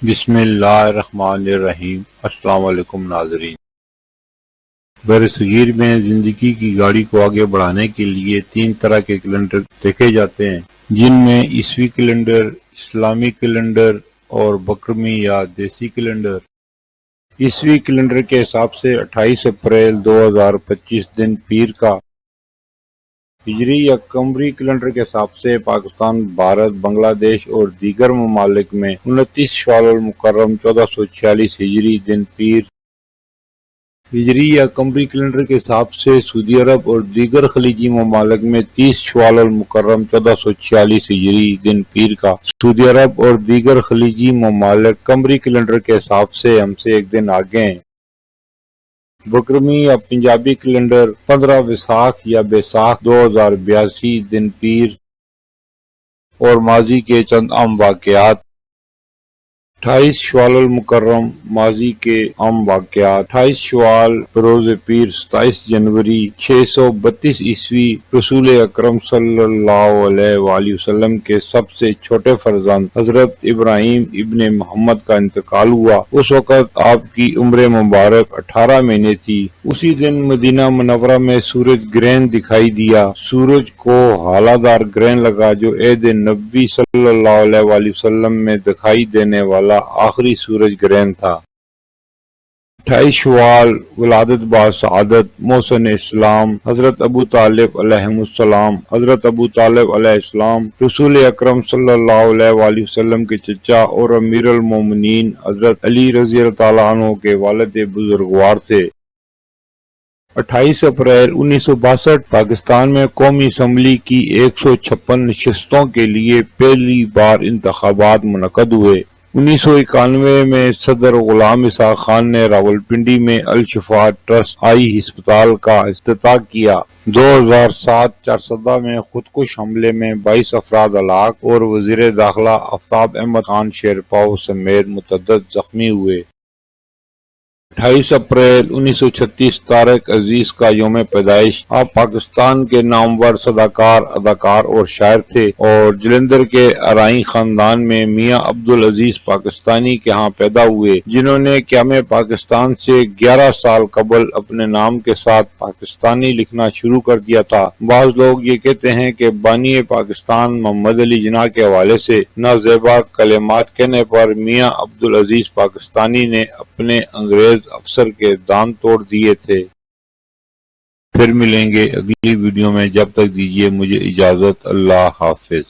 بسم اللہ الرحمن الرحیم۔ السلام علیکم ناظرین۔ برصغیر میں زندگی کی گاڑی کو آگے بڑھانے کے لیے 3 طرح کے کیلنڈر دیکھے جاتے ہیں، جن میں عیسوی کیلنڈر، اسلامی کیلنڈر اور بکرمی یا دیسی کیلنڈر۔ عیسوی کیلنڈر کے حساب سے 28 اپریل 2025 دن پیر کا، ہجری یا قمری کیلنڈر کے حساب سے پاکستان، بھارت، بنگلہ دیش اور دیگر ممالک میں 29 شوال المکرم 1446 ہجری دن پیر، ہجری یا قمری کیلنڈر کے حساب سے سعودی عرب اور دیگر خلیجی ممالک میں 30 شوال المکرم 1446 ہجری دن پیر کا۔ سعودی عرب اور دیگر خلیجی ممالک قمری کیلنڈر کے حساب سے ہم سے ایک دن آگے ہیں۔ بکرمی یا پنجابی کیلنڈر 15 وساکھ یا بیساکھ 2082 دن پیر اور ماضی کے چند اہم واقعات۔ 28 شوال المکرم، ماضی کے اہم واقعات: 28 شوال بروز پیر 27 جنوری 632 عیسوی رسول اکرم صلی اللہ علیہ وآلہ وسلم کے سب سے چھوٹے فرزند حضرت ابراہیم ابن محمد کا انتقال ہوا۔ اس وقت آپ کی عمر مبارک 18 مہینے تھی۔ اسی دن مدینہ منورہ میں سورج گرہن دکھائی دیا۔ سورج کو ہالہ دار گرہن لگا جو عہد نبی صلی اللہ علیہ وآلہ وسلم میں دکھائی دینے والا آخری سورج گرہن تھا۔ 28 شوال ولادت با سعادت محسن اسلام حضرت ابو طالب علیہ السلام۔ حضرت ابو طالب علیہ السلام رسول اکرم صلی اللہ علیہ وآلہ وسلم کے چچا اور امیر المومنین حضرت علی رضی اللہ تعالیٰ عنہ کے والد بزرگوار تھے۔ 28 اپریل 1962 پاکستان میں قومی اسمبلی کی 156 نشستوں کے لیے پہلی بار انتخابات منعقد ہوئے۔ 1991 میں صدر غلام اسحاق خان نے راولپنڈی میں الشفا ٹرسٹ آئی ہسپتال کا افتتاح کیا۔ 2007 چارسدہ میں خودکش حملے میں 22 افراد ہلاک اور وزیر داخلہ آفتاب احمد خان شیرپاؤ سمیت متعدد زخمی ہوئے۔ 28 اپریل 1936 طارق عزیز کا یوم پیدائش۔ آپ پاکستان کے نامور صداکار، اداکار اور شاعر تھے اور جلندھر کے ارائیں خاندان میں میاں عبدالعزیز پاکستانی کے ہاں پیدا ہوئے، جنہوں نے قیام پاکستان سے 11 سال قبل اپنے نام کے ساتھ پاکستانی لکھنا شروع کر دیا تھا۔ بعض لوگ یہ کہتے ہیں کہ بانی پاکستان محمد علی جناح کے حوالے سے نازیبا کلمات کہنے پر میاں عبدالعزیز پاکستانی نے اپنے انگریز افسر کے دانت توڑ دیے تھے۔ پھر ملیں گے اگلی ویڈیو میں، جب تک دیجیے مجھے اجازت۔ اللہ حافظ۔